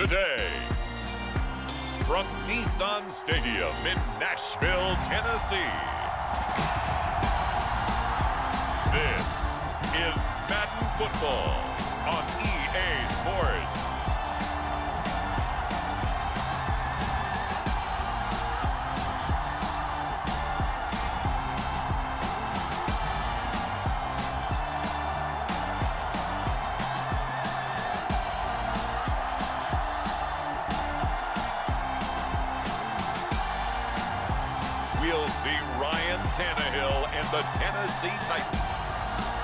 today. From Nissan Stadium in Nashville, Tennessee. This is Madden Football on EA Sports. We'll see Ryan Tannehill and the Tennessee Titans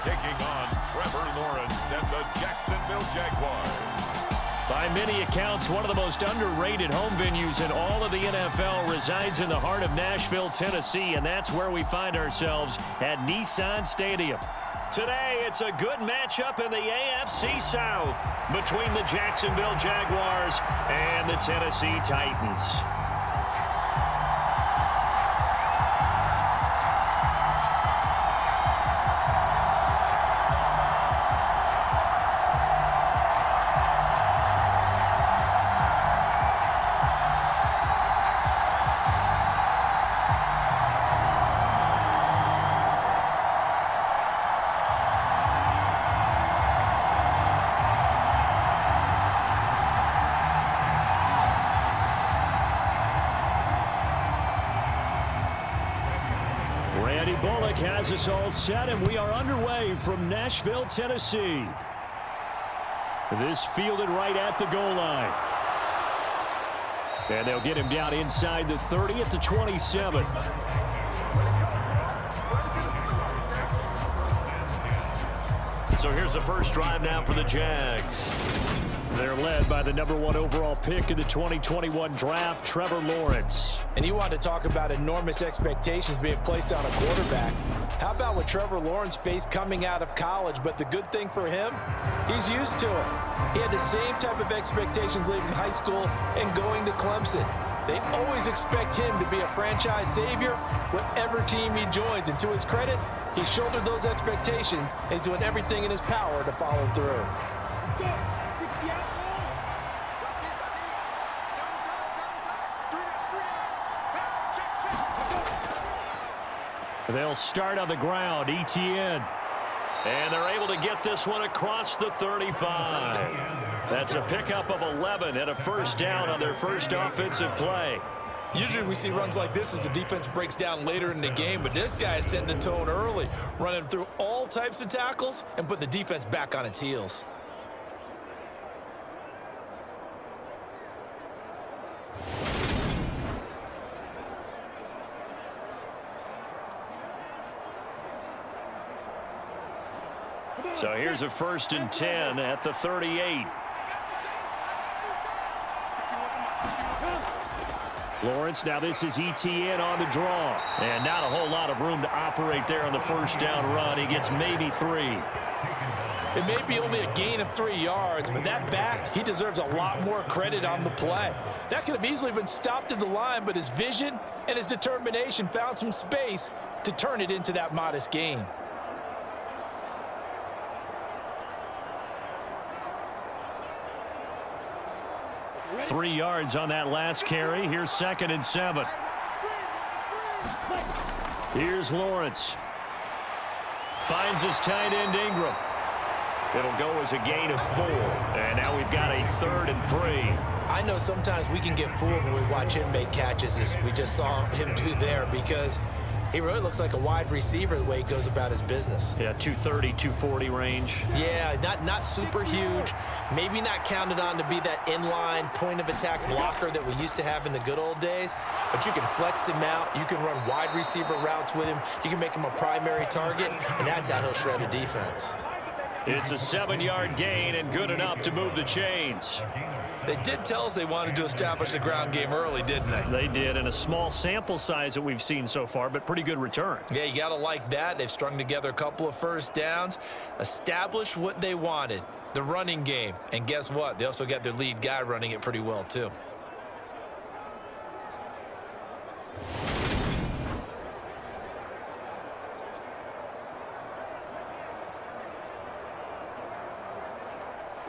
taking on Trevor Lawrence and the Jacksonville Jaguars. By many accounts, one of the most underrated home venues in all of the NFL resides in the heart of Nashville, Tennessee, and that's where we find ourselves at Nissan Stadium. Today, it's a good matchup in the AFC South between the Jacksonville Jaguars and the Tennessee Titans. Has us all set, and we are underway from Nashville, Tennessee. This fielded right at the goal line. And they'll get him down inside the 30 at the 27. So here's the first drive now for the Jags. They're led by the #1 overall pick in the 2021 draft, Trevor Lawrence. And you want to talk about enormous expectations being placed on a quarterback. How about what Trevor Lawrence faced coming out of college? But the good thing for him, he's used to it. He had the same type of expectations leaving high school and going to Clemson. They always expect him to be a franchise savior, whatever team he joins. And to his credit, he shouldered those expectations and is doing everything in his power to follow through. They'll start on the ground, ETN. And they're able to get this one across the 35. That's a pickup of 11 and a first down on their first offensive play. Usually we see runs like this as the defense breaks down later in the game, but this guy is setting the tone early, running through all types of tackles and put the defense back on its heels. So here's a 1st and 10 at the 38. Lawrence, now this is ETN on the draw. And not a whole lot of room to operate there on the first down run. He gets maybe 3. It may be only a gain of 3 yards, but that back, he deserves a lot more credit on the play. That could have easily been stopped at the line, but his vision and his determination found some space to turn it into that modest gain. 3 yards on that last carry. Here's 2nd and 7. Here's Lawrence. Finds his tight end Ingram. It'll go as a gain of 4. And now we've got a 3rd and 3. I know sometimes we can get fooled when we watch him make catches, as we just saw him do there, because he really looks like a wide receiver the way he goes about his business. Yeah, 230, 240 range. Yeah, not super huge. Maybe not counted on to be that inline point-of-attack blocker that we used to have in the good old days. But you can flex him out. You can run wide receiver routes with him. You can make him a primary target, and that's how he'll shred a defense. It's a 7-yard gain and good enough to move the chains. They did tell us they wanted to establish the ground game early, didn't they? They did, and a small sample size that we've seen so far, but pretty good return. Yeah, you got to like that. They've strung together a couple of first downs, established what they wanted, the running game. And guess what? They also got their lead guy running it pretty well, too.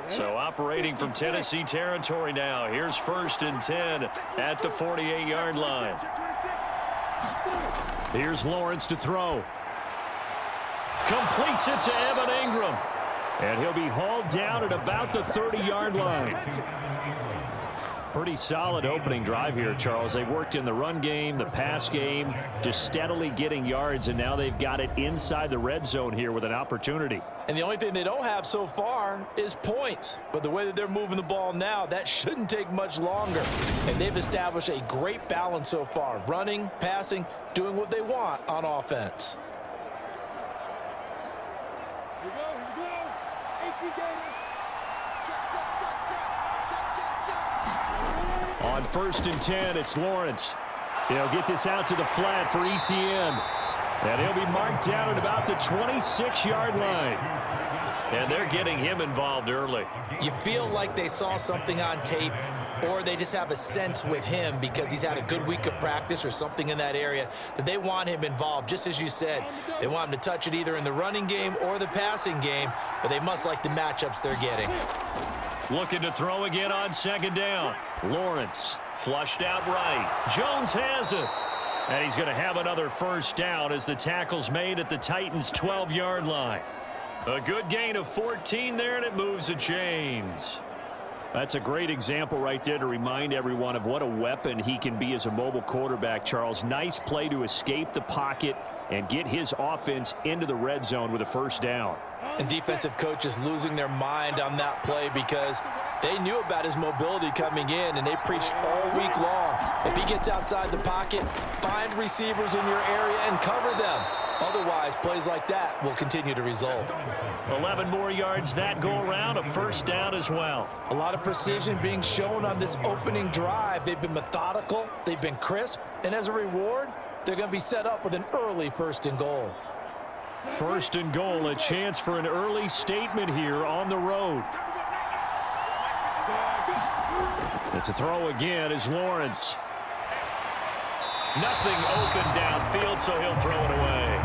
So operating from Tennessee territory now. Here's 1st and 10 at the 48-yard line. Here's Lawrence to throw. Completes it to Evan Ingram. And he'll be hauled down at about the 30-yard line. Pretty solid opening drive here, Charles. They've worked in the run game, the pass game, just steadily getting yards, and now they've got it inside the red zone here with an opportunity. And the only thing they don't have so far is points. But the way that they're moving the ball now, that shouldn't take much longer. And they've established a great balance so far. Running, passing, doing what they want on offense. On 1st and 10, it's Lawrence. He'll get this out to the flat for Etienne. And he'll be marked down at about the 26-yard line. And they're getting him involved early. You feel like they saw something on tape, or they just have a sense with him because he's had a good week of practice or something in that area that they want him involved. Just as you said, they want him to touch it either in the running game or the passing game, but they must like the matchups they're getting. Looking to throw again on 2nd down. Lawrence flushed out right. Jones has it. And he's going to have another 1st down as the tackle's made at the Titans' 12-yard line. A good gain of 14 there, and it moves the chains. That's a great example right there to remind everyone of what a weapon he can be as a mobile quarterback, Charles. Nice play to escape the pocket and get his offense into the red zone with a 1st down. And defensive coaches losing their mind on that play because they knew about his mobility coming in, and they preached all week long. If he gets outside the pocket, find receivers in your area and cover them. Otherwise, plays like that will continue to result. 11 more yards that go around, a 1st down as well. A lot of precision being shown on this opening drive. They've been methodical, they've been crisp, and as a reward, they're going to be set up with an early 1st and goal. 1st and goal, a chance for an early statement here on the road. And to throw again is Lawrence. Nothing open downfield, so he'll throw it away.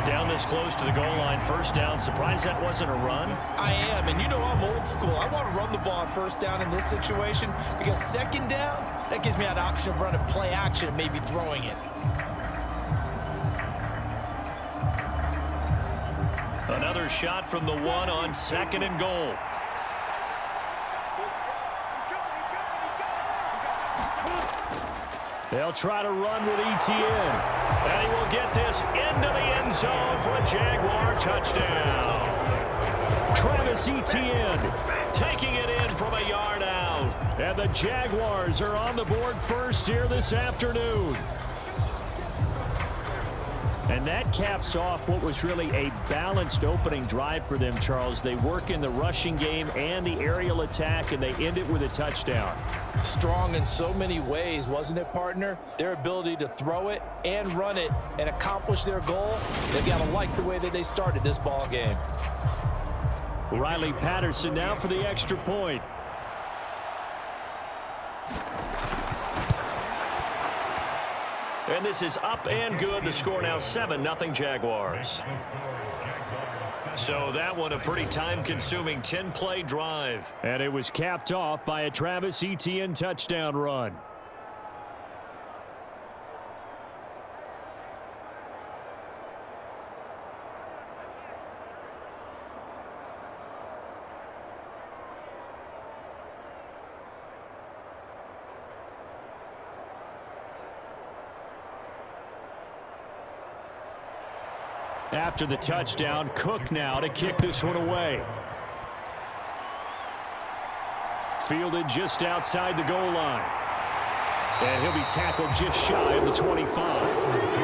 Down this close to the goal line, 1st down. Surprised that wasn't a run? I am, and you know I'm old school. I want to run the ball on 1st down in this situation because 2nd down, that gives me an option of running play action and maybe throwing it. Another shot from the 1 on 2nd and goal. They'll try to run with Etienne. And he will get this into the end zone for a Jaguar touchdown. Travis Etienne taking it in from a yard out. And the Jaguars are on the board first here this afternoon. And that caps off what was really a balanced opening drive for them, Charles. They work in the rushing game and the aerial attack, and they end it with a touchdown. Strong in so many ways, wasn't it, partner? Their ability to throw it and run it and accomplish their goal, they've got to like the way that they started this ball game. Riley Patterson now for the extra point. And this is up and good. The score now 7-0 Jaguars. So that one a pretty time-consuming 10-play drive. And it was capped off by a Travis Etienne touchdown run. After the touchdown, Cook now to kick this one away. Fielded just outside the goal line. And he'll be tackled just shy of the 25.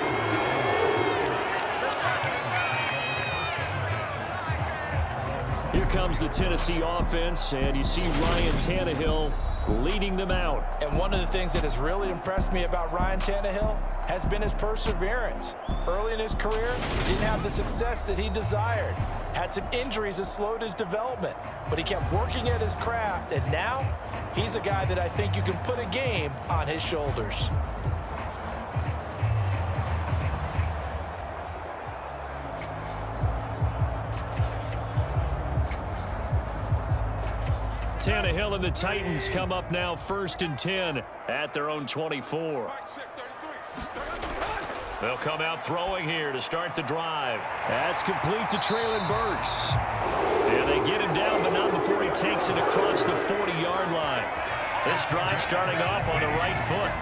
Here comes the Tennessee offense, and you see Ryan Tannehill leading them out. And one of the things that has really impressed me about Ryan Tannehill has been his perseverance. Early in his career, didn't have the success that he desired. Had some injuries that slowed his development, but he kept working at his craft, and now he's a guy that I think you can put a game on his shoulders. Tannehill and the Titans come up now 1st and 10 at their own 24. They'll come out throwing here to start the drive. That's complete to Treylon Burks. And they get him down, but not before he takes it across the 40-yard line. This drive starting off on the right foot,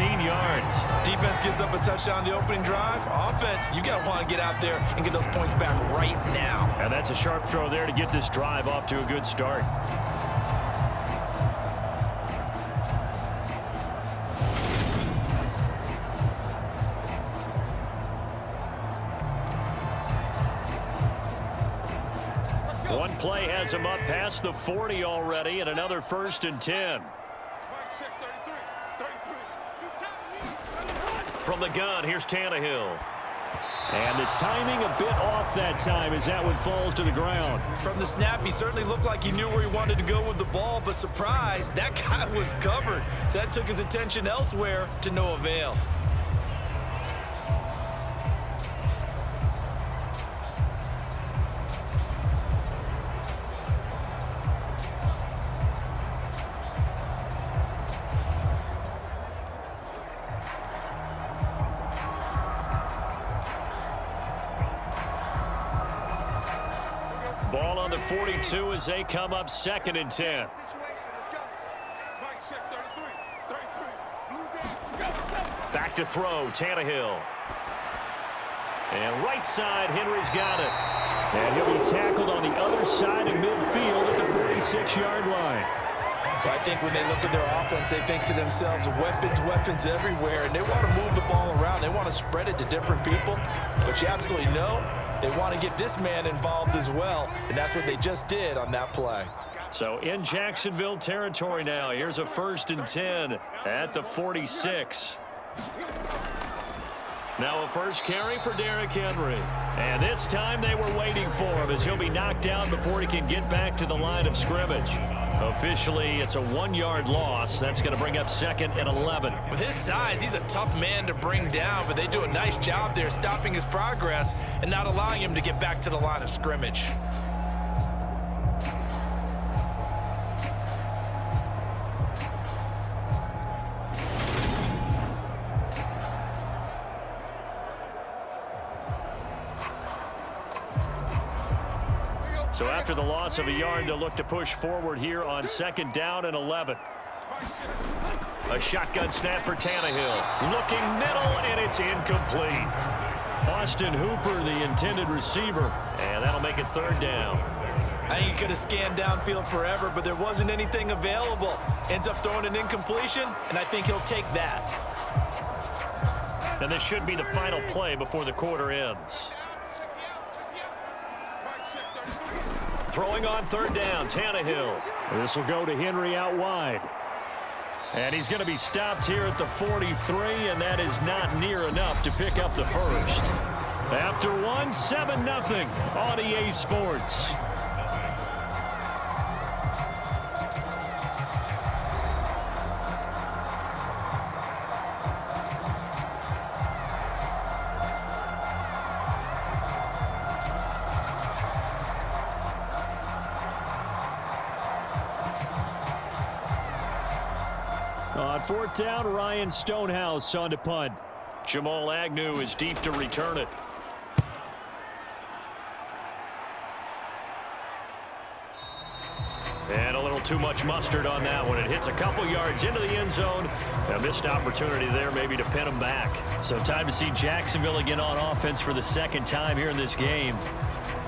18 yards. Defense gives up a touchdown the opening drive. Offense, you got to want to get out there and get those points back right now. And that's a sharp throw there to get this drive off to a good start. One play has him up past the 40 already, and another 1st and 10. From the gun, here's Tannehill. And the timing a bit off that time as that one falls to the ground. From the snap, he certainly looked like he knew where he wanted to go with the ball, but surprise, that guy was covered. So that took his attention elsewhere to no avail. Ball on the 42 as they come up 2nd and 10. Back to throw, Tannehill. And right side, Henry's got it. And he'll be tackled on the other side of midfield at the 46-yard line. Well, I think when they look at their offense, they think to themselves, weapons everywhere, and they want to move the ball around. They want to spread it to different people. But you absolutely know they want to get this man involved as well, and that's what they just did on that play. So in Jacksonville territory now, here's a 1st and 10 at the 46. Now a first carry for Derrick Henry. And this time they were waiting for him as he'll be knocked down before he can get back to the line of scrimmage. Officially, it's a 1-yard loss. That's going to bring up 2nd and 11. With his size, he's a tough man to bring down, but they do a nice job there stopping his progress and not allowing him to get back to the line of scrimmage. So after the loss of a yard, they'll look to push forward here on 2nd down and 11. A shotgun snap for Tannehill. Looking middle, and it's incomplete. Austin Hooper, the intended receiver, and that'll make it 3rd down. I think he could have scanned downfield forever, but there wasn't anything available. Ends up throwing an incompletion, and I think he'll take that. And this should be the final play before the quarter ends. Throwing on 3rd down, Tannehill. This will go to Henry out wide. And he's going to be stopped here at the 43, and that is not near enough to pick up the first. After one, 7-0 on EA Sports. On 4th down, Ryan Stonehouse on to punt. Jamal Agnew is deep to return it. And a little too much mustard on that one. It hits a couple yards into the end zone. A missed opportunity there maybe to pin him back. So time to see Jacksonville again on offense for the 2nd time here in this game.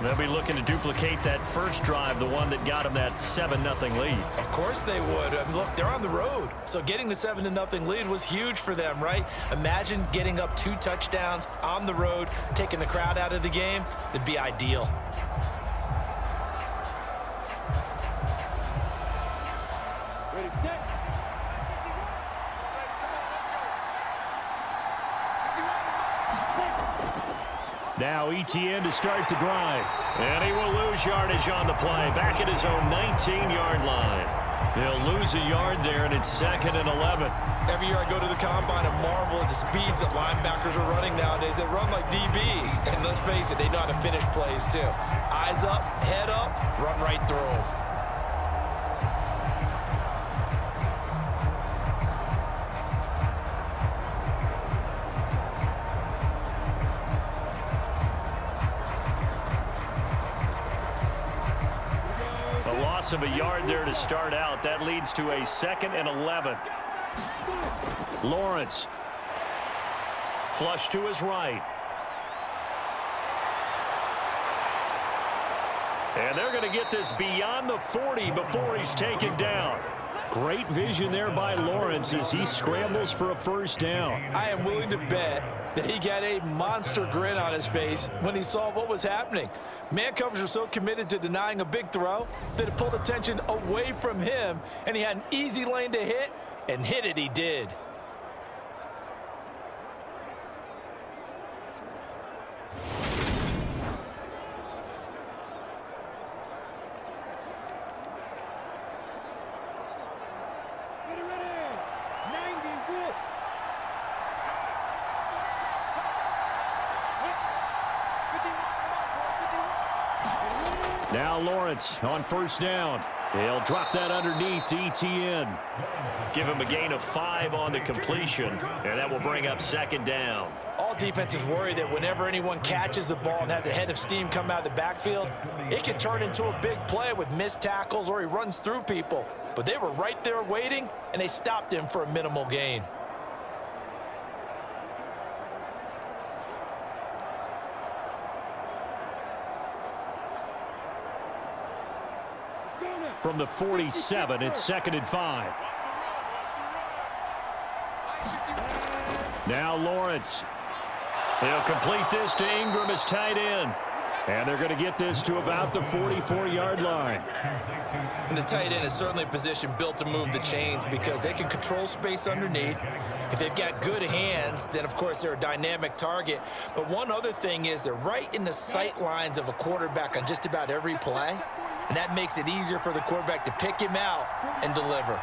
They'll be looking to duplicate that first drive, the one that got them that 7-0 lead. Of course they would. I mean, look, they're on the road. So getting the 7-0 lead was huge for them, right? Imagine getting up 2 touchdowns on the road, taking the crowd out of the game. It'd be ideal. Now Etienne to start the drive. And he will lose yardage on the play. Back at his own 19-yard line. He'll lose a yard there, and it's 2nd and 11. Every year I go to the combine and marvel at the speeds that linebackers are running nowadays. They run like DBs. And let's face it, they know how to finish plays too. Eyes up, head up, run right through them. loss of a yard there to start out. That leads to a 2nd and 11. Lawrence. Flush to his right. And they're going to get this beyond the 40 before he's taken down. Great vision there by Lawrence as he scrambles for a first down. I am willing to bet that he got a monster grin on his face when he saw what was happening. Man covers are so committed to denying a big throw that it pulled attention away from him, and he had an easy lane to hit, and hit it he did. Now Lawrence on first down. He'll drop that underneath to ETN. Give him a gain of 5 on the completion, and that will bring up 2nd down. All defenses worry that whenever anyone catches the ball and has a head of steam come out of the backfield, it can turn into a big play with missed tackles or he runs through people. But they were right there waiting, and they stopped him for a minimal gain. From the 47, it's 2nd and 5. Now Lawrence. He'll complete this to Ingram as tight end. And they're going to get this to about the 44-yard line. And the tight end is certainly a position built to move the chains because they can control space underneath. If they've got good hands, then of course they're a dynamic target. But one other thing is they're right in the sight lines of a quarterback on just about every play. And that makes it easier for the quarterback to pick him out and deliver.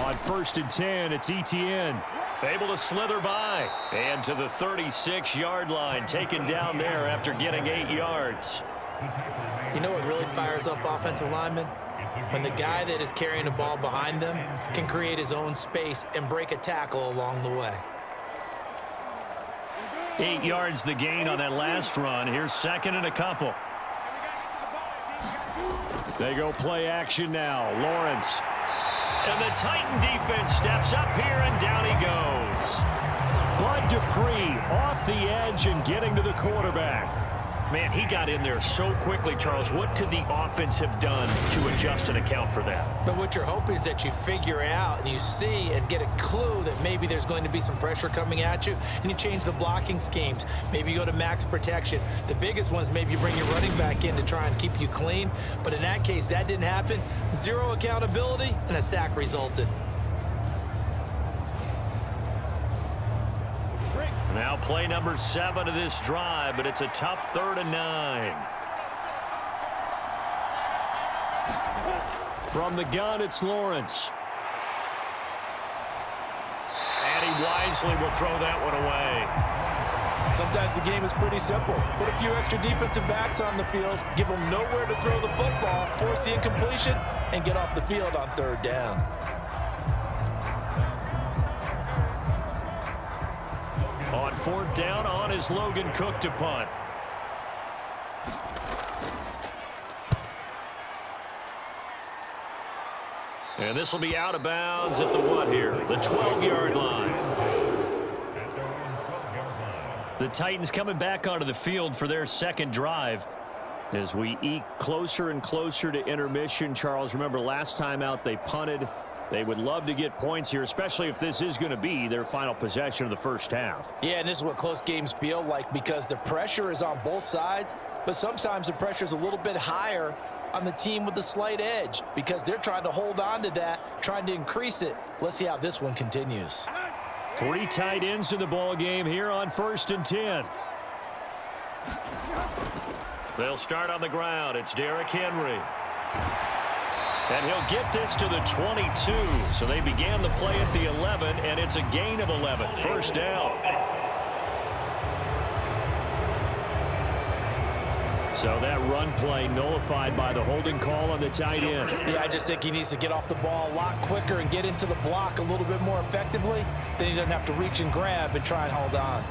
On 1st and 10, it's ETN. Able to slither by. And to the 36-yard line, taken down there after getting 8 yards. You know what really fires up offensive linemen? When the guy that is carrying the ball behind them can create his own space and break a tackle along the way. 8 yards the gain on that last run. Here's 2nd and a couple. They go play action now. Lawrence. And the Titan defense steps up here, and down he goes. Bud Dupree off the edge and getting to the quarterback. Man, he got in there so quickly, Charles. What could the offense have done to adjust and account for that? But what you're hoping is that you figure out and you see and get a clue that maybe there's going to be some pressure coming at you, and you change the blocking schemes. Maybe you go to max protection. The biggest one is maybe you bring your running back in to try and keep you clean. But in that case, that didn't happen. 0 accountability, and a sack resulted. Now play number 7 of this drive, but it's a tough 3rd and 9. From the gun, it's Lawrence. And he wisely will throw that one away. Sometimes the game is pretty simple. Put a few extra defensive backs on the field, give them nowhere to throw the football, force the incompletion, and get off the field on 3rd down. On 4th down, on is Logan Cook to punt. And this will be out of bounds at the what here? The 12-yard line. The Titans coming back onto the field for their 2nd drive. As we eke closer and closer to intermission, Charles, remember last time out they punted. They would love to get points here, especially if this is going to be their final possession of the first half. Yeah, and this is what close games feel like because the pressure is on both sides, but sometimes the pressure is a little bit higher on the team with the slight edge because they're trying to hold on to that, trying to increase it. Let's see how this one continues. 3 tight ends in the ball game here on 1st and 10. They'll start on the ground. It's Derrick Henry. And he'll get this to the 22. So they began the play at the 11, and it's a gain of 11. First down. So that run play nullified by the holding call on the tight end. Yeah, I just think he needs to get off the ball a lot quicker and get into the block a little bit more effectively. Then he doesn't have to reach and grab and try and hold on.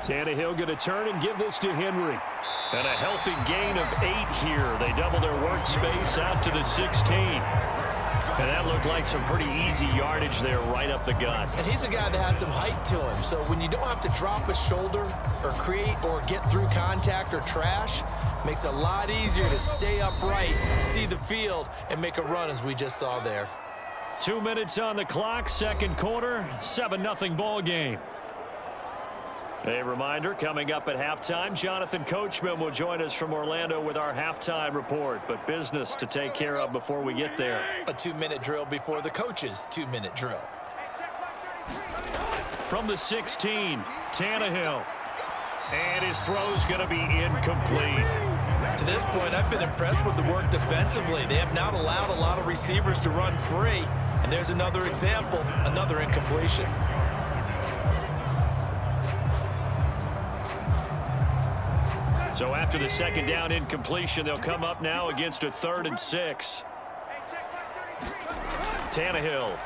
Tannehill going to turn and give this to Henry. And a healthy gain of 8 here. They double their workspace out to the 16. And that looked like some pretty easy yardage there right up the gut. And he's a guy that has some height to him. So when you don't have to drop a shoulder or create or get through contact or trash, makes it a lot easier to stay upright, see the field, and make a run as we just saw there. 2 minutes on the clock, second quarter, 7-0 ball game. A reminder, coming up at halftime, Jonathan Coachman will join us from Orlando with our halftime report, but business to take care of before we get there. A 2-minute drill before the coach's 2-minute drill. From the 16, Tannehill. And his throw's going to be incomplete. To this point, I've been impressed with the work defensively. They have not allowed a lot of receivers to run free. And there's another example, another incompletion. So after the second down incompletion, they'll come up now against a 3rd and 6. Tannehill.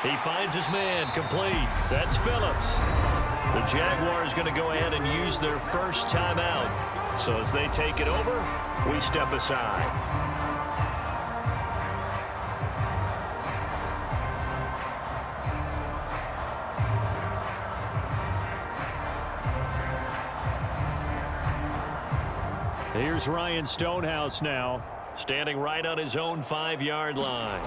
He finds his man, complete. That's Phillips. The Jaguars going to go ahead and use their first timeout. So as they take it over, we step aside. Here's Ryan Stonehouse now, standing right on his own 5-yard line.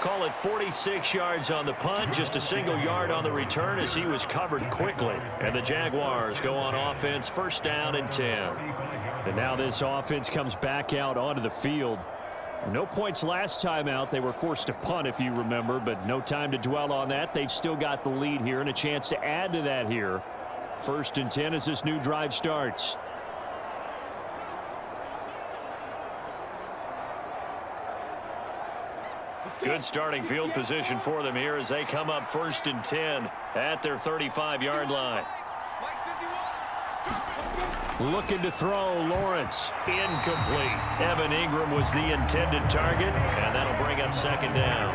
Call it 46 yards on the punt, just a single yard on the return as he was covered quickly. And the Jaguars go on offense, first down and 10. And now this offense comes back out onto the field. No points last time out. They were forced to punt, if you remember, but no time to dwell on that. They've still got the lead here and a chance to add to that here. First and 10 as this new drive starts. Good starting field position for them here as they come up first and 10 at their 35-yard line. Looking to throw, Lawrence, incomplete. Evan Ingram was the intended target, and that'll bring up second down.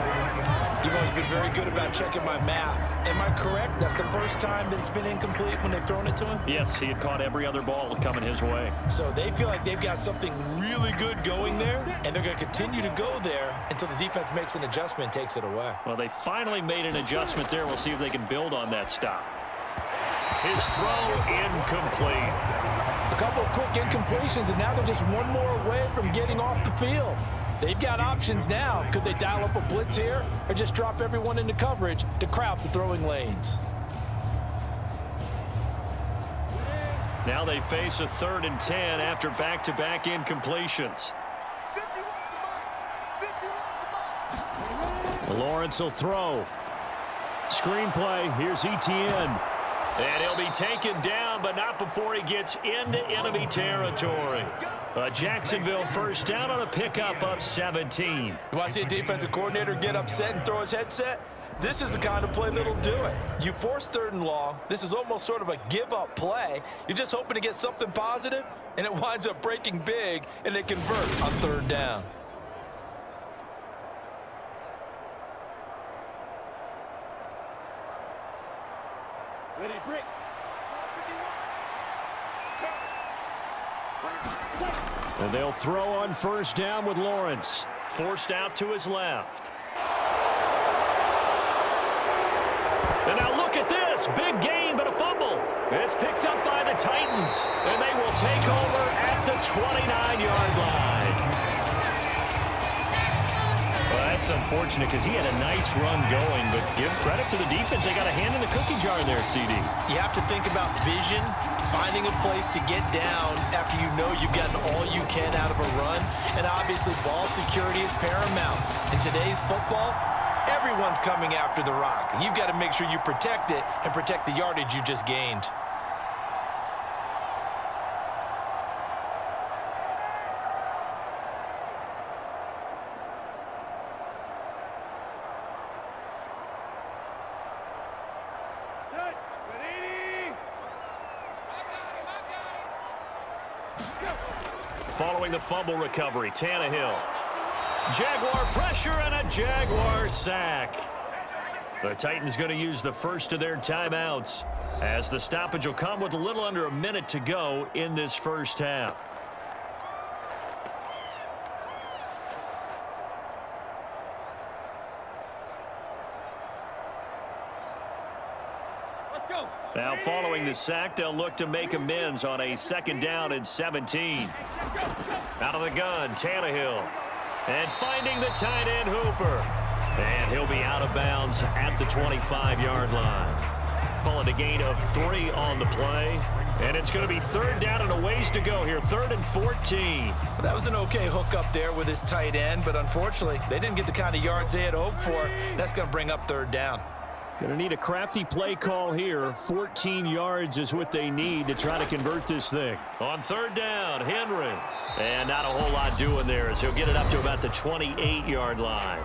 You've always been very good about checking my math. Am I correct? That's the first time that it's been incomplete when they've thrown it to him? Yes, he had caught every other ball coming his way. So they feel like they've got something really good going there, and they're going to continue to go there until the defense makes an adjustment and takes it away. Well, they finally made an adjustment there. We'll see if they can build on that stop. His throw incomplete. A couple of quick incompletions, and now they're just one more away from getting off the field. They've got options now. Could they dial up a blitz here or just drop everyone into coverage to crowd the throwing lanes? Now they face a 3rd and 10 after back-to-back incompletions. Lawrence will throw. Screenplay. Here's Etienne. And he'll be taken down, but not before he gets into enemy territory. A Jacksonville first down on a pickup of 17. You want to see a defensive coordinator get upset and throw his headset? This is the kind of play that'll do it. You force 3rd and long. This is almost sort of a give-up play. You're just hoping to get something positive, and it winds up breaking big, and they convert on 3rd down. And they'll throw on first down with Lawrence. Forced out to his left. And now look at this. Big gain, but a fumble. It's picked up by the Titans. And they will take over at the 29-yard line. Well, that's unfortunate because he had a nice run going, but give credit to the defense. They got a hand in the cookie jar there, CD. You have to think about vision, finding a place to get down after you know you've gotten all you can out of a run, and obviously ball security is paramount. In today's football, everyone's coming after the rock. You've got to make sure you protect it and protect the yardage you just gained. following the fumble recovery. Tannehill. Jaguar pressure and a Jaguar sack. The Titans going to use the first of their timeouts as the stoppage will come with a little under a minute to go in this first half. Now following the sack, they'll look to make amends on a 2nd down and 17. Out of the gun, Tannehill. And finding the tight end, Hooper. And he'll be out of bounds at the 25-yard line. Call it a gain of 3 on the play. And it's going to be 3rd down and a ways to go here. 3rd and 14. That was an okay hook up there with his tight end, but unfortunately, they didn't get the kind of yards they had hoped for. That's going to bring up 3rd down. Going to need a crafty play call here. 14 yards is what they need to try to convert this thing. On 3rd down, Henry. And not a whole lot doing there as he'll get it up to about the 28-yard line.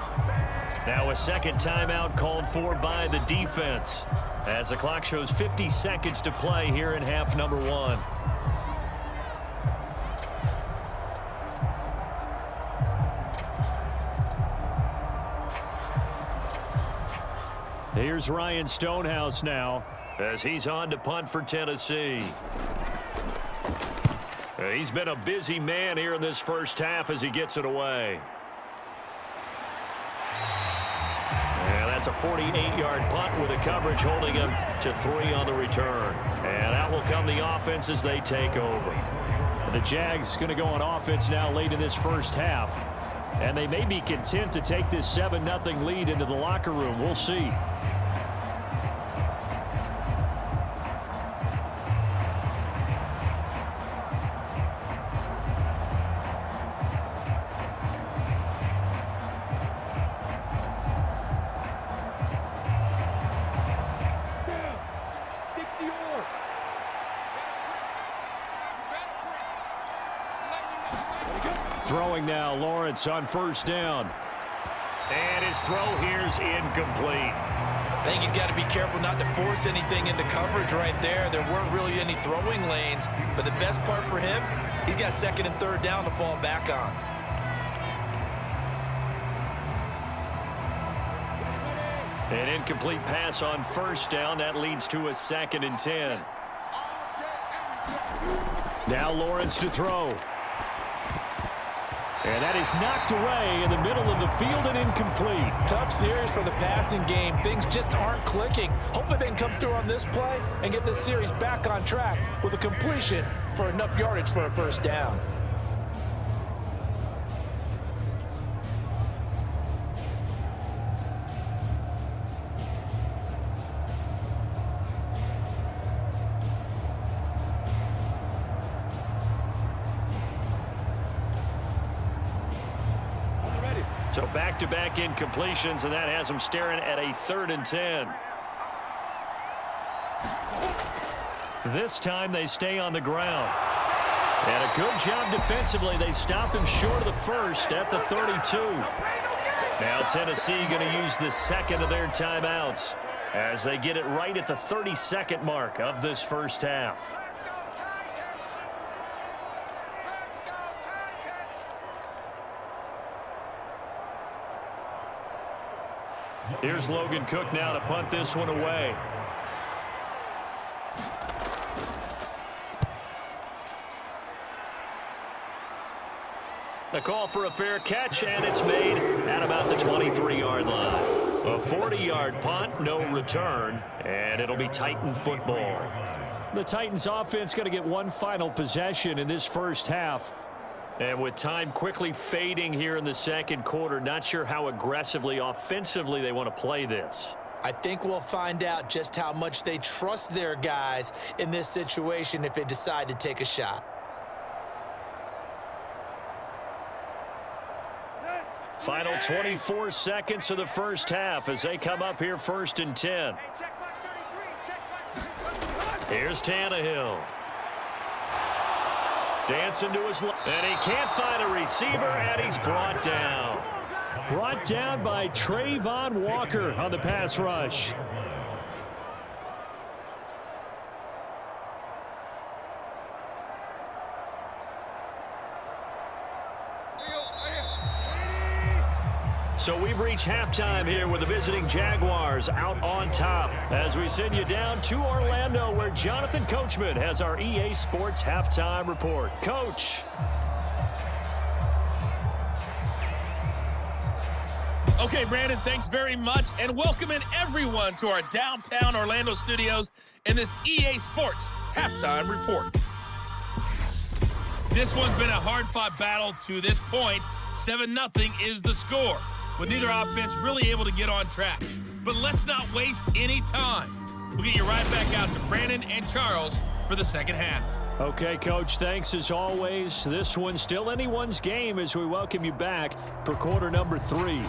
Now a 2nd timeout called for by the defense as the clock shows 50 seconds to play here in half number 1. Here's Ryan Stonehouse now as he's on to punt for Tennessee. He's been a busy man here in this first half as he gets it away. And that's a 48-yard punt with a coverage holding him to 3 on the return. And out will come the offense as they take over. The Jags going to go on offense now late in this first half. And they may be content to take this 7-0 lead into the locker room. We'll see. Throwing now, Lawrence on 1st down. And his throw here's incomplete. I think he's got to be careful not to force anything into coverage right there. There weren't really any throwing lanes, but the best part for him, he's got 2nd and 3rd down to fall back on. An incomplete pass on 1st down. That leads to a 2nd and 10. Now Lawrence to throw. And that is knocked away in the middle of the field and incomplete. Tough series for the passing game. Things just aren't clicking. Hopefully they can come through on this play and get this series back on track with a completion for enough yardage for a 1st down. So back-to-back incompletions, and that has them staring at a 3rd and 10. This time they stay on the ground. And a good job defensively. They stop him short of the 1st at the 32. Now Tennessee going to use the 2nd of their timeouts as they get it right at the 32nd mark of this first half. Here's Logan Cook now to punt this one away. The call for a fair catch, and it's made at about the 23-yard line. A 40-yard punt, no return, and it'll be Titan football. The Titans offense going to get one final possession in this first half. And with time quickly fading here in the 2nd quarter, not sure how aggressively, offensively they want to play this. I think we'll find out just how much they trust their guys in this situation if they decide to take a shot. Final 24 seconds of the first half as they come up here 1st and 10. Here's Tannehill. Dancing to his left, and he can't find a receiver, and he's brought down. Brought down by Trayvon Walker on the pass rush. So we've reached halftime here with the visiting Jaguars out on top as we send you down to Orlando where Jonathan Coachman has our EA Sports halftime report. Coach. Okay, Brandon, thanks very much, and welcoming everyone to our downtown Orlando studios in this EA Sports halftime report. This one's been a hard-fought battle to this point. 7-0 is the score, with neither offense really able to get on track. But let's not waste any time. We'll get you right back out to Brandon and Charles for the second half. Okay, Coach, thanks as always. This one's still anyone's game as we welcome you back for quarter number 3.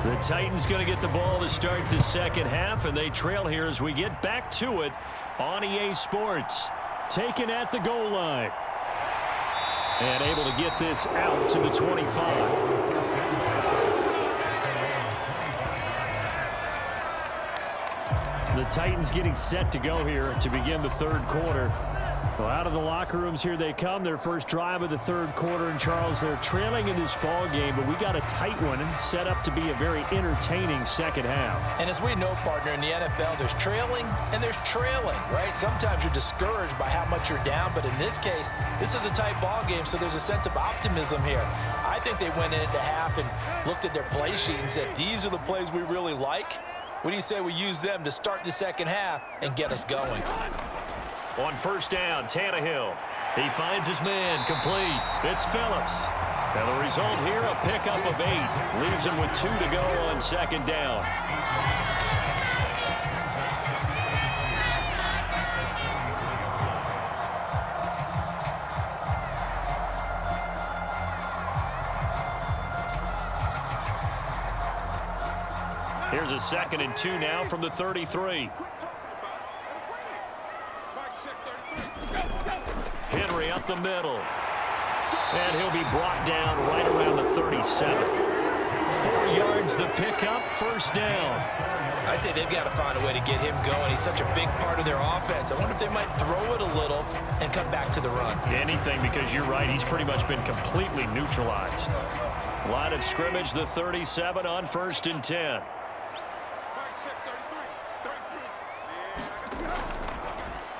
The Titans going to get the ball to start the second half, and they trail here as we get back to it on EA Sports. Taken at the goal line. And able to get this out to the 25. The Titans getting set to go here to begin the third quarter. Well, out of the locker rooms here they come. Their first drive of the third quarter. And, Charles, they're trailing in this ball game, but we got a tight one and set up to be a very entertaining second half. And as we know, partner, in the NFL, there's trailing and there's trailing, right? Sometimes you're discouraged by how much you're down, but in this case, this is a tight ball game, so there's a sense of optimism here. I think they went into half and looked at their play sheet and said, these are the plays we really like. What do you say we use them to start the second half and get us going? On first down, Tannehill. He finds his man complete. It's Phillips. And the result here, a pickup of 8. Leaves him with 2 to go on second down. Here's a 2nd and 2 now from the 33. Henry up the middle. And he'll be brought down right around the 37. 4 yards the pickup, first down. I'd say they've got to find a way to get him going. He's such a big part of their offense. I wonder if they might throw it a little and come back to the run. Anything, because you're right, he's pretty much been completely neutralized. Line of scrimmage, the 37 on 1st and 10.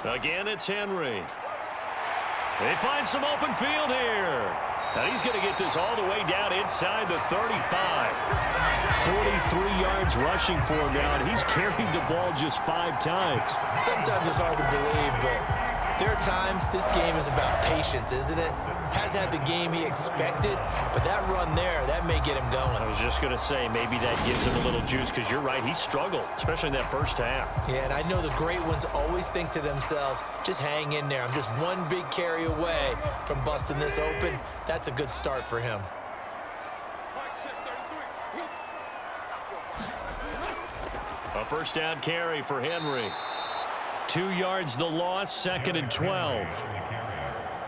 Again, it's Henry. They find some open field here. And he's going to get this all the way down inside the 35. 43 yards rushing for him now, and he's carried the ball just 5 times. Sometimes it's hard to believe, but there are times this game is about patience, isn't it? Hasn't had the game he expected, but that run there, that may get him going. I was just going to say, maybe that gives him a little juice, because you're right, he struggled, especially in that first half. Yeah, and I know the great ones always think to themselves, just hang in there. I'm just one big carry away from busting this open. That's a good start for him. A first down carry for Henry. 2 yards the loss, 2nd and 12.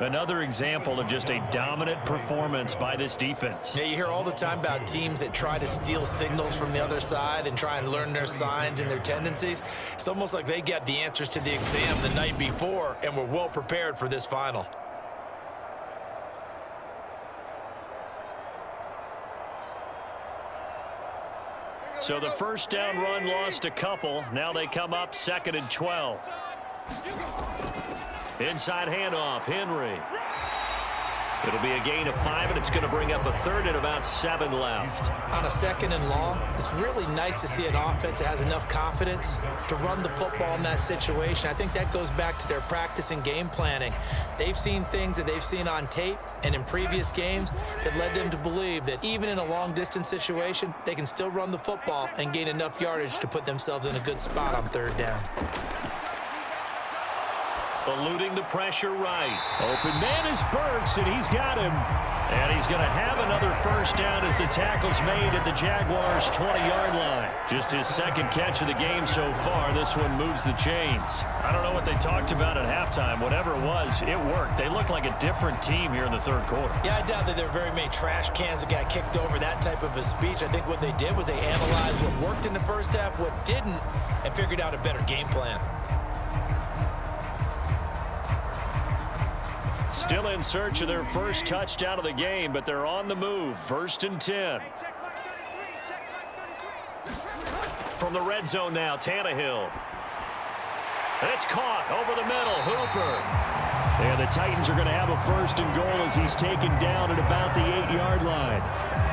Another example of just a dominant performance by this defense. Yeah, you hear all the time about teams that try to steal signals from the other side and try and learn their signs and their tendencies. It's almost like they got the answers to the exam the night before and were well prepared for this final. So the first down run lost a couple. Now they come up 2nd and 12. Inside handoff, Henry. It'll be a gain of 5, and it's going to bring up a third and about 7 left. On a 2nd and long, it's really nice to see an offense that has enough confidence to run the football in that situation. I think that goes back to their practice and game planning. They've seen things that they've seen on tape and in previous games that led them to believe that even in a long-distance situation, they can still run the football and gain enough yardage to put themselves in a good spot on 3rd down. Eluding the pressure right. Open man is Burks, and he's got him. And he's going to have another first down as the tackle's made at the Jaguars' 20-yard line. Just his 2nd catch of the game so far. This one moves the chains. I don't know what they talked about at halftime. Whatever it was, it worked. They look like a different team here in the 3rd quarter. Yeah, I doubt that there are very many trash cans that got kicked over, that type of a speech. I think what they did was they analyzed what worked in the first half, what didn't, and figured out a better game plan. Still in search of their first touchdown of the game, but they're on the move. 1st and 10. From the red zone now, Tannehill. And it's caught over the middle. Hooper. And the Titans are going to have a 1st and goal as he's taken down at about the 8-yard line.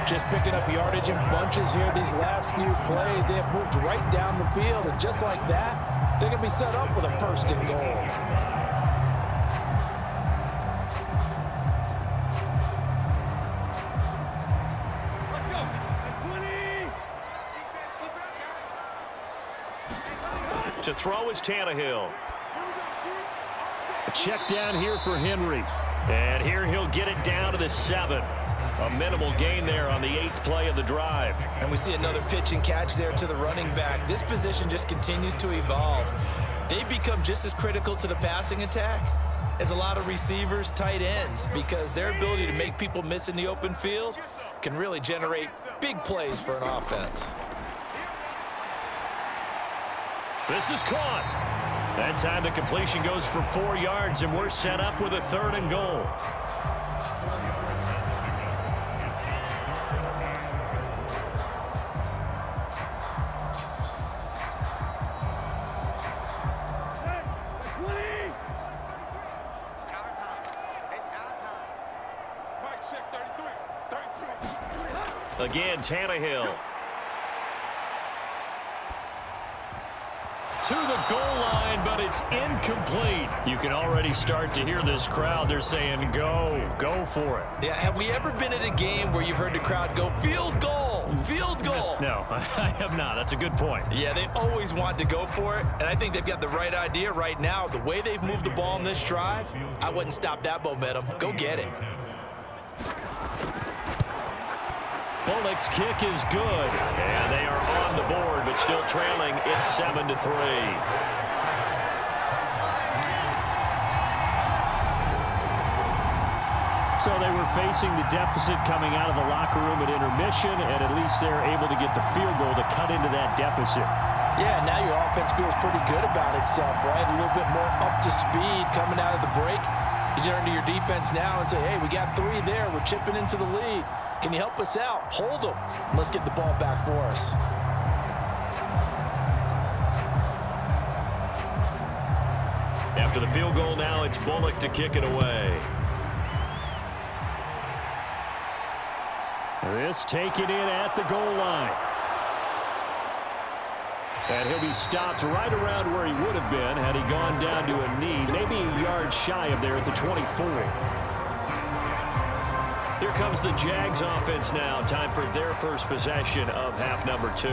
Just picking up yardage in bunches here these last few plays. They have moved right down the field, and just like that, they're going to be set up with a 1st and goal. To throw is Tannehill. A check down here for Henry. And here he'll get it down to the 7. A minimal gain there on the 8th play of the drive. And we see another pitch and catch there to the running back. This position just continues to evolve. They become just as critical to the passing attack as a lot of receivers, tight ends, because their ability to make people miss in the open field can really generate big plays for an offense. This is caught. That time the completion goes for 4 yards, and we're set up with a 3rd and goal. Again, Tannehill. To the goal line, but it's incomplete. You can already start to hear this crowd. They're saying, go for it. Yeah, have we ever been at a game where you've heard the crowd go, field goal, field goal? No, I have not. That's a good point. Yeah, they always want to go for it, and I think they've got the right idea right now. The way they've moved the ball in this drive, I wouldn't stop that momentum. Go get it. Bullock's kick is good, and they are on the board, but still trailing. It's 7-3. So they were facing the deficit coming out of the locker room at intermission, and at least they're able to get the field goal to cut into that deficit. Yeah, now your offense feels pretty good about itself, right? A little bit more up to speed coming out of the break. You turn to your defense now and say, hey, we got 3 there. We're chipping into the lead. Can you help us out? Hold them. Let's get the ball back for us. After the field goal now, it's Bullock to kick it away. This taken in at the goal line. And he'll be stopped right around where he would have been had he gone down to a knee, maybe a yard shy of there at the 24. Here comes the Jags offense now. Time for their first possession of half number 2.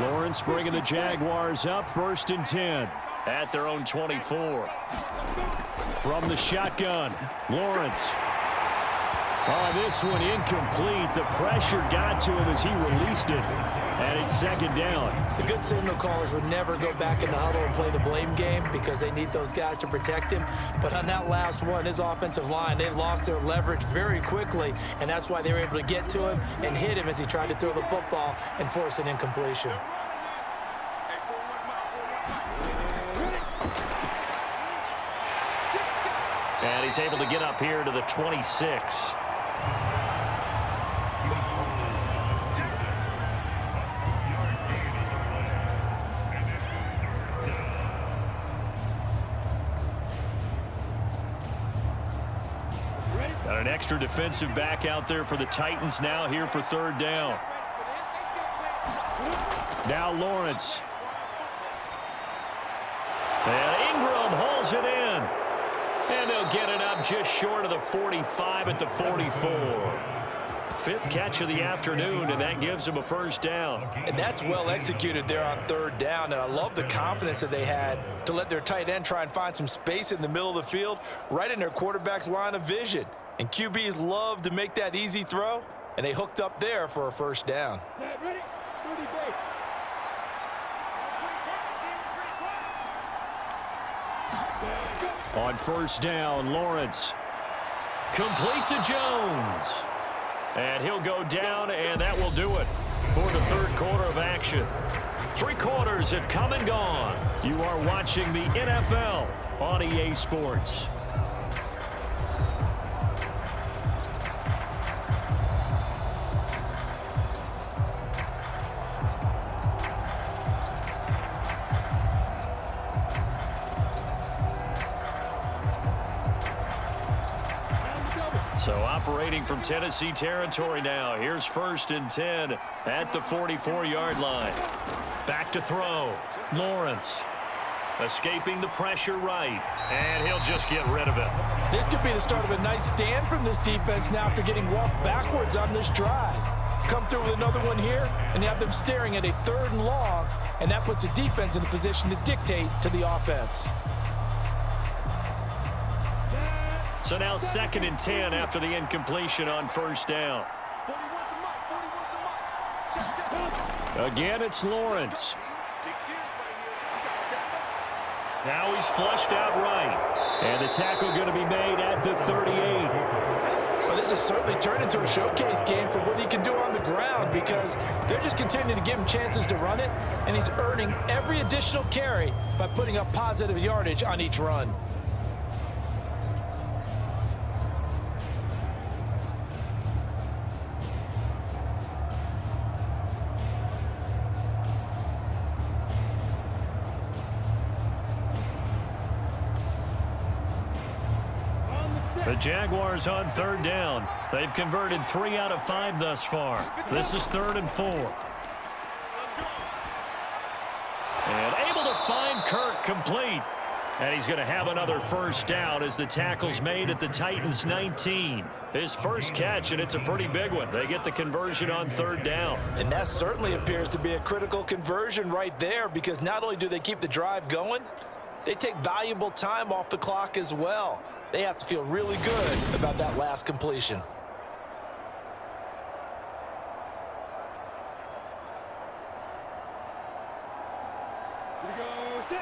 Lawrence bringing the Jaguars up 1st and 10 at their own 24. From the shotgun, Lawrence. Oh, this one incomplete. The pressure got to him as he released it. And it's 2nd down. The good signal callers would never go back in the huddle and play the blame game because they need those guys to protect him. But on that last one, his offensive line, they lost their leverage very quickly, and that's why they were able to get to him and hit him as he tried to throw the football and force an incompletion. And he's able to get up here to the 26. Got an extra defensive back out there for the Titans now here for third down. Now Lawrence. And Ingram hauls it in. And they'll get it up just short of the 45 at the 44. Fifth catch of the afternoon, and that gives them a first down. And that's well executed there on third down, and I love the confidence that they had to let their tight end try and find some space in the middle of the field, right in their quarterback's line of vision. And QBs love to make that easy throw, and they hooked up there for a first down. On first down, Lawrence. Complete to Jones. And he'll go down, and that will do it for the third quarter of action. 3 quarters have come and gone. You are watching the NFL on EA Sports. So operating from Tennessee territory now. Here's 1st and 10 at the 44-yard line. Back to throw. Lawrence escaping the pressure right. And he'll just get rid of it. This could be the start of a nice stand from this defense now after getting walked backwards on this drive. Come through with another one here, and you have them staring at a 3rd and long, and that puts the defense in a position to dictate to the offense. So now 2nd and 10 after the incompletion on first down. Again, it's Lawrence. Now he's flushed out right. And the tackle going to be made at the 38. Well, this has certainly turned into a showcase game for what he can do on the ground, because they're just continuing to give him chances to run it, and he's earning every additional carry by putting up positive yardage on each run. The Jaguars on third down. They've converted 3 out of 5 thus far. This is 3rd and 4. And able to find Kirk complete. And he's going to have another first down as the tackle's made at the Titans 19. His first catch, and it's a pretty big one. They get the conversion on third down. And that certainly appears to be a critical conversion right there, because not only do they keep the drive going, they take valuable time off the clock as well. They have to feel really good about that last completion.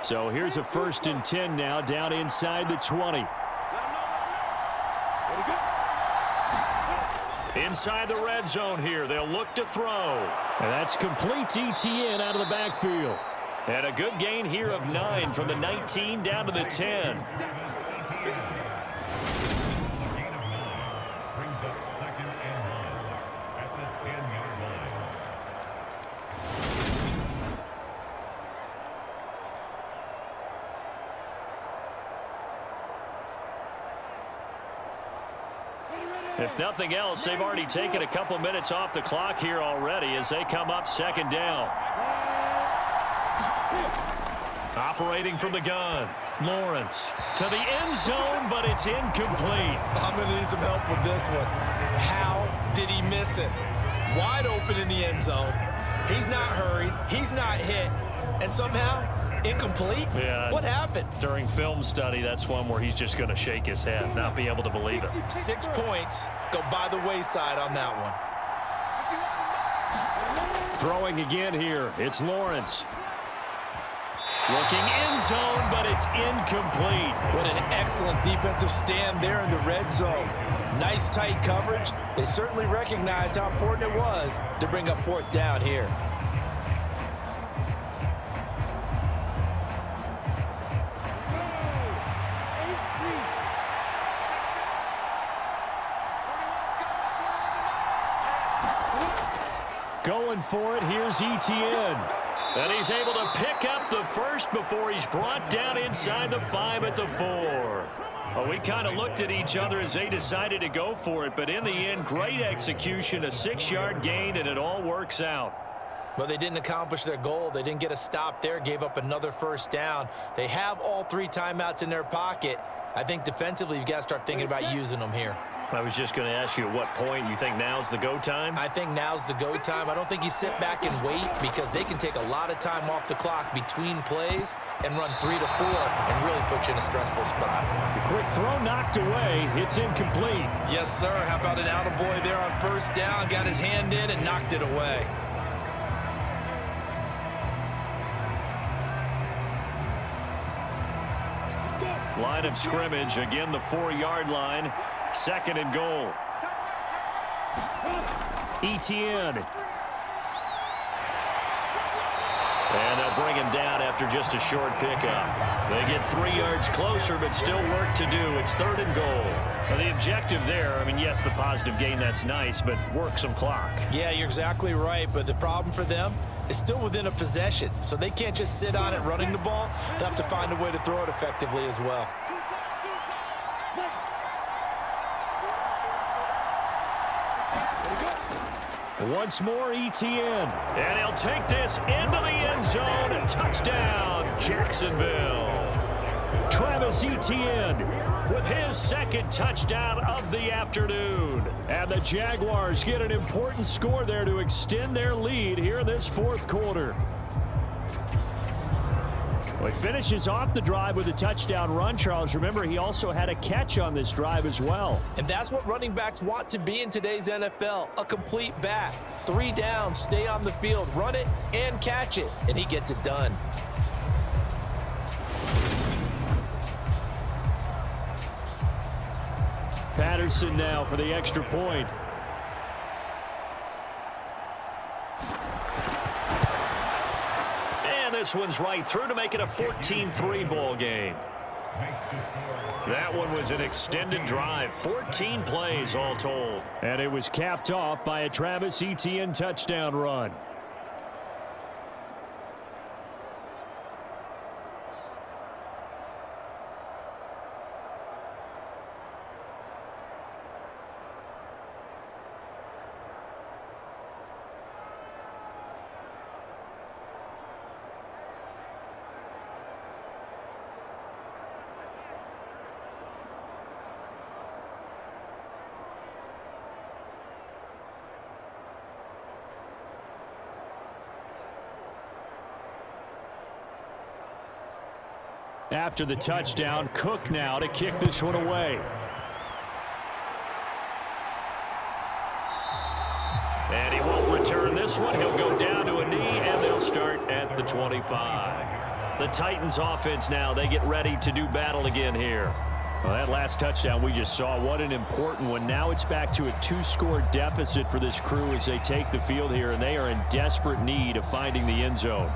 So here's a 1st and 10 now, down inside the 20. Inside the red zone here, they'll look to throw. And that's complete to ETN out of the backfield. And a good gain here of 9 from the 19 down to the 10. If nothing else, they've already taken a couple minutes off the clock here already as they come up 2nd down. Operating from the gun. Lawrence to the end zone, but it's incomplete. I'm going to need some help with this one. How did he miss it? Wide open in the end zone. He's not hurried. He's not hit. And somehow, incomplete? Yeah. What happened? During film study, that's one where he's just going to shake his head, not be able to believe it. 6 points go by the wayside on that one. Throwing again here. It's Lawrence. Looking end zone, but it's incomplete. What an excellent defensive stand there in the red zone. Nice tight coverage. They certainly recognized how important it was to bring up 4th down here. going for it. Here's Etienne. And he's able to pick up the first before he's brought down inside the 5 at the 4. Well, we kind of looked at each other as they decided to go for it, but in the end, great execution, a 6-yard gain, and it all works out. Well, they didn't accomplish their goal. They didn't get a stop there, gave up another first down. They have all 3 timeouts in their pocket. I think defensively, you've got to start thinking about using them here. I was just going to ask you at what point you think now's the go time? I think now's the go time. I don't think you sit back and wait because they can take a lot of time off the clock between plays and run 3 to 4 and really put you in a stressful spot. The quick throw knocked away. It's incomplete. Yes, sir. How about an attaboy there on first down? Got his hand in and knocked it away. Line of scrimmage, again the 4-yard line. 2nd and goal. Etienne. And they'll bring him down after just a short pickup. They get 3 yards closer, but still work to do. It's 3rd and goal. Well, the objective there, I mean, yes, the positive gain, that's nice, but work some clock. Yeah, you're exactly right, but the problem for them is still within a possession, so they can't just sit on it running the ball. They'll have to find a way to throw it effectively as well. Once more, Etienne. And he'll take this into the end zone. A touchdown, Jacksonville. Travis Etienne with his 2nd touchdown of the afternoon. And the Jaguars get an important score there to extend their lead here in this 4th quarter. Well, he finishes off the drive with a touchdown run, Charles. Remember, he also had a catch on this drive as well. And that's what running backs want to be in today's NFL, a complete back. 3 downs, stay on the field, run it, and catch it. And he gets it done. Patterson now for the extra point. This one's right through to make it a 14-3 ball game. That one was an extended drive, 14 plays all told. And it was capped off by a Travis Etienne touchdown run. After the touchdown, Cook now to kick this one away. And he won't return this one. He'll go down to a knee, and they'll start at the 25. The Titans offense now, they get ready to do battle again here. Well, that last touchdown we just saw, what an important one. Now it's back to a 2-score deficit for this crew as they take the field here, and they are in desperate need of finding the end zone.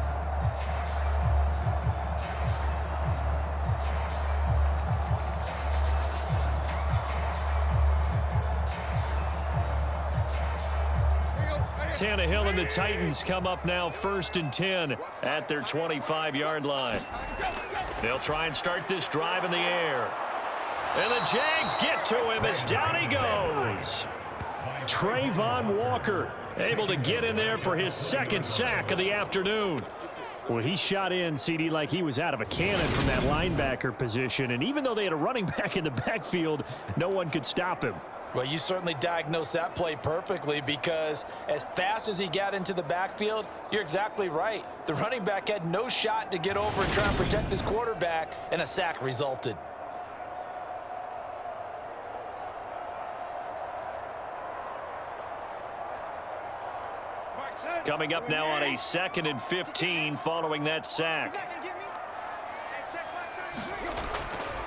Tannehill and the Titans come up now 1st and 10 at their 25-yard line. They'll try and start this drive in the air. And the Jags get to him as down he goes. Trayvon Walker able to get in there for his 2nd sack of the afternoon. Well, he shot in, CD, like he was out of a cannon from that linebacker position. And even though they had a running back in the backfield, no one could stop him. Well, you certainly diagnosed that play perfectly because as fast as he got into the backfield, you're exactly right. The running back had no shot to get over and try and protect his quarterback, and a sack resulted. Coming up now on a 2nd and 15 following that sack.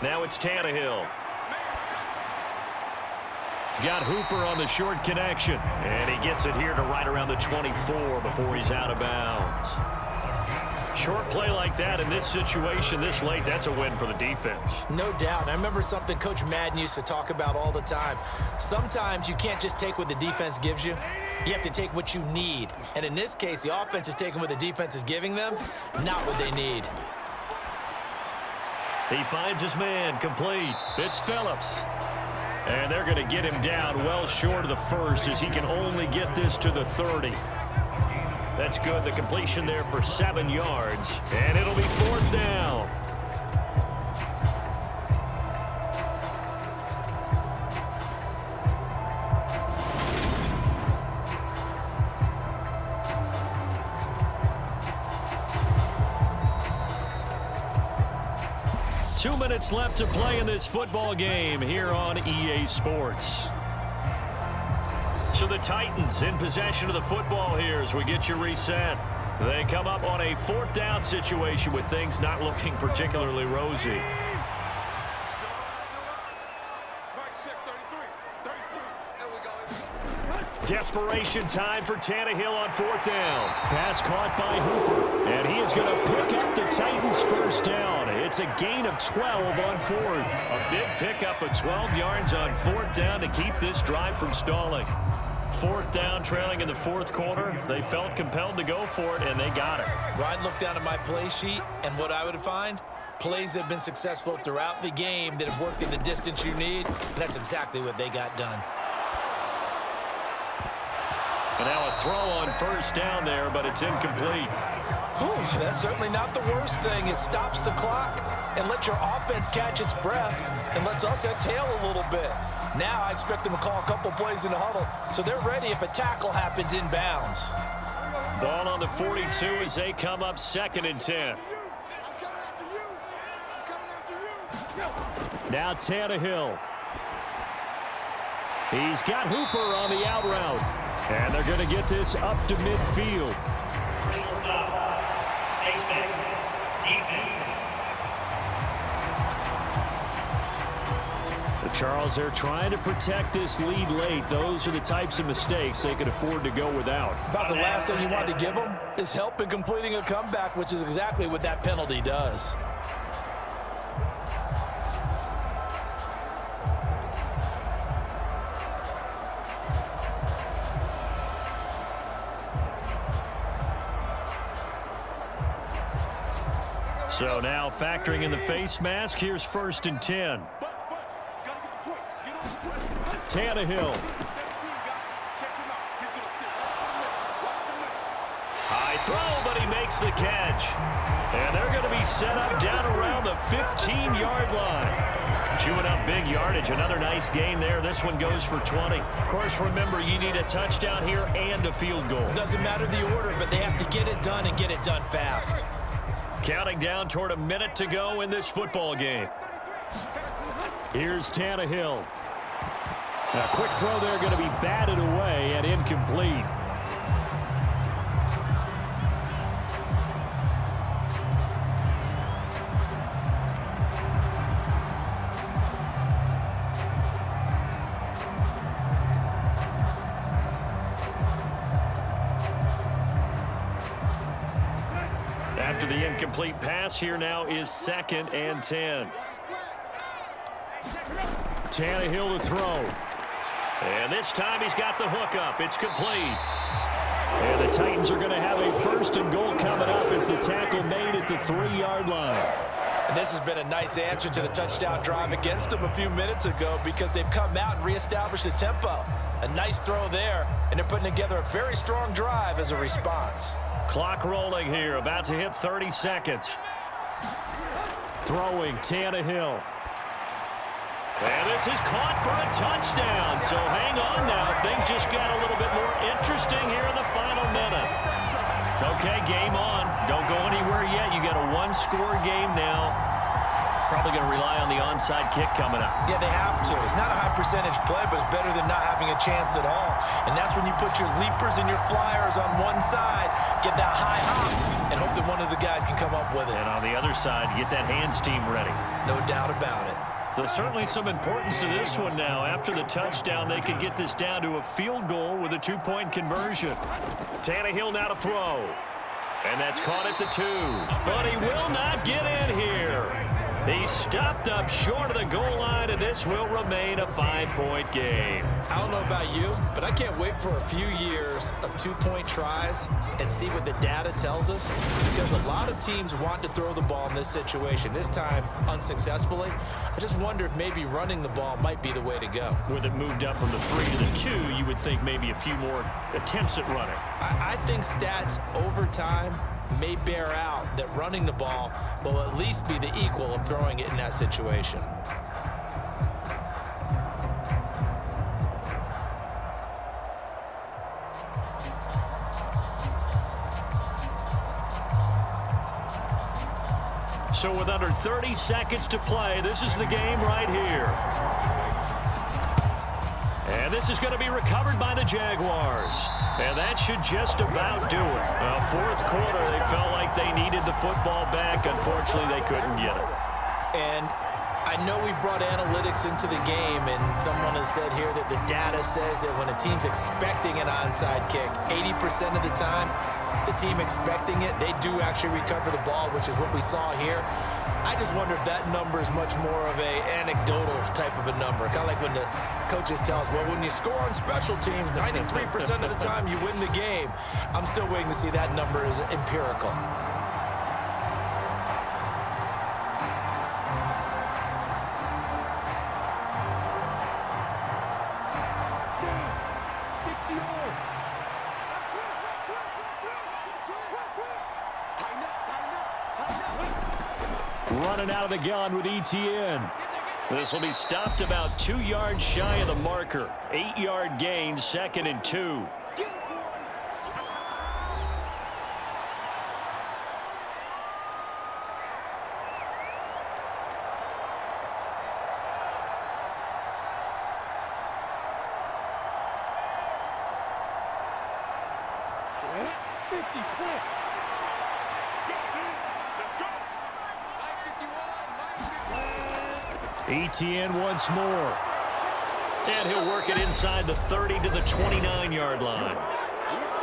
Now it's Tannehill. He's got Hooper on the short connection, and he gets it here to right around the 24 before he's out of bounds. Short play like that in this situation this late, that's a win for the defense. No doubt. I remember something Coach Madden used to talk about all the time. Sometimes you can't just take what the defense gives you. You have to take what you need. And in this case, the offense is taking what the defense is giving them, not what they need. He finds his man complete. It's Phillips. And they're going to get him down well short of the first as he can only get this to the 30. That's good. The completion there for 7 yards. And it'll be 4th down. Two minutes left to play in this football game here on EA Sports. So the Titans in possession of the football here as we get you reset. They come up on a 4th down situation with things not looking particularly rosy. Desperation time for Tannehill on 4th down. Pass caught by Hooper. And he is going to pick up the Titans' first down. It's a gain of 12 on 4th. A big pickup of 12 yards on 4th down to keep this drive from stalling. 4th down, trailing in the 4th quarter. They felt compelled to go for it, and they got it. Well, I'd look down at my play sheet, and what I would find, plays that have been successful throughout the game that have worked in the distance you need, and that's exactly what they got done. And now a throw on 1st down there, but it's incomplete. Whew, that's certainly not the worst thing. It stops the clock and lets your offense catch its breath and lets us exhale a little bit. Now I expect them to call a couple plays in the huddle, so they're ready if a tackle happens inbounds. Ball on the 42 as they come up 2nd and 10. Now Tannehill. He's got Hooper on the out route. And they're going to get this up to midfield. The Charles, they're trying to protect this lead late. Those are the types of mistakes they can afford to go without. About the last thing you want to give them is help in completing a comeback, which is exactly what that penalty does. So now factoring in the face mask, here's 1st and 10. Tannehill. High throw, but he makes the catch. And they're going to be set up down around the 15-yard line. Chewing up big yardage. Another nice gain there. This one goes for 20. Of course, remember, you need a touchdown here and a field goal. Doesn't matter the order, but they have to get it done and get it done fast. Counting down toward a minute to go in this football game. Here's Tannehill. A quick throw there going to be batted away and incomplete. After the incomplete pass, here now is 2nd and 10. Tannehill to throw. And this time he's got the hookup. It's complete. And the Titans are going to have a 1st and goal coming up as the tackle made at the 3-yard line. And this has been a nice answer to the touchdown drive against them a few minutes ago because they've come out and reestablished the tempo. A nice throw there, and they're putting together a very strong drive as a response. Clock rolling here, about to hit 30 seconds. Throwing Tannehill. And this is caught for a touchdown. So hang on now. Things just got a little bit more interesting here in the final minute. Okay, game on. Don't go anywhere yet. You got a 1-score game now. Probably going to rely on the onside kick coming up. Yeah, they have to. It's not a high percentage play, but it's better than not having a chance at all. And that's when you put your leapers and your flyers on one side, get that high hop, and hope that one of the guys can come up with it. And on the other side, get that hands team ready. No doubt about it. So certainly some importance to this one now. After the touchdown, they could get this down to a field goal with a 2-point conversion. Tannehill now to throw. And that's caught at the 2. But he will not get in here. He's stopped up short of the goal line, and this will remain a 5-point game. I don't know about you, but I can't wait for a few years of 2-point tries and see what the data tells us, because a lot of teams want to throw the ball in this situation, this time unsuccessfully. I just wonder if maybe running the ball might be the way to go. With it moved up from the 3 to the 2, you would think maybe a few more attempts at running. I think stats over time may bear out that running the ball will at least be the equal of throwing it in that situation. So with under 30 seconds to play, this is the game right here. And this is going to be recovered by the Jaguars. And that should just about do it. Fourth quarter, they felt like they needed the football back. Unfortunately, they couldn't get it. And I know we brought analytics into the game, and someone has said here that the data says that when a team's expecting an onside kick, 80% of the time, the team expecting it, they do actually recover the ball, which is what we saw here. I just wonder if that number is much more of a anecdotal type of a number. Kind of like when the coaches tell us, well, when you score on special teams, 93% of the time you win the game. I'm still waiting to see that number is empirical. Running out of the gun with ETN. This will be stopped about 2 yards shy of the marker. 8-yard gain, 2nd and 2. ETN once more. And he'll work it inside the 30 to the 29-yard line.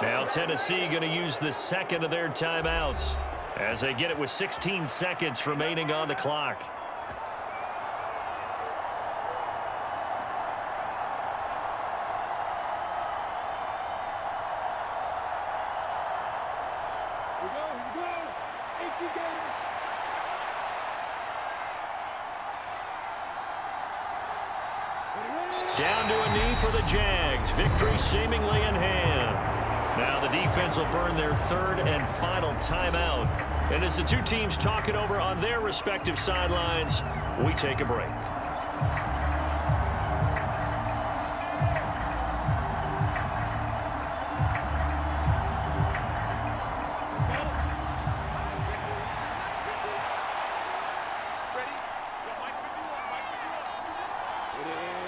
Now Tennessee going to use the second of their timeouts as they get it with 16 seconds remaining on the clock. Down to a knee for the Jags. Victory seemingly in hand. Now the defense will burn their third and final timeout. And as the two teams talk it over on their respective sidelines, we take a break.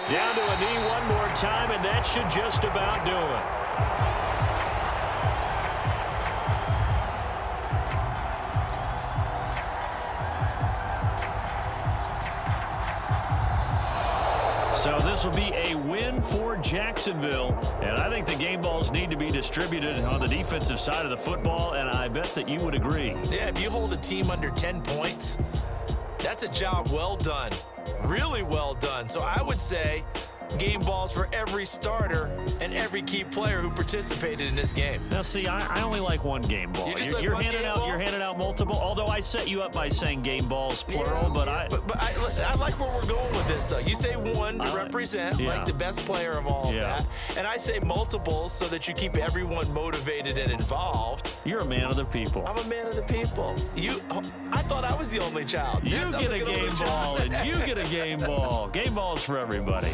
Down to a knee one more time, and that should just about do it. So this will be a win for Jacksonville, and I think the game balls need to be distributed on the defensive side of the football, and I bet that you would agree. Yeah, if you hold a team under 10 points, that's a job well done. Really well done. So I would say game balls for every starter and every key player who participated in this game. Now, see, I only like one game ball. You're handing out multiple. Although I set you up by saying game balls plural, yeah, but I like where we're going with this. You say one to represent like the best player of all of that, and I say multiples so that you keep everyone motivated and involved. You're a man of the people. I'm a man of the people. I thought I was the only child. You get a game ball, and you get a game ball. Game balls for everybody.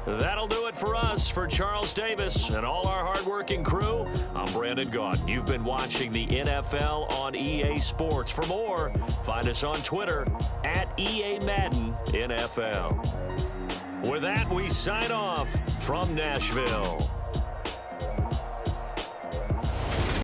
That'll do it for us. For Charles Davis and all our hardworking crew, I'm Brandon Gaudin. You've been watching the NFL on EA Sports. For more, find us on Twitter at EA Madden NFL. With that, we sign off from Nashville.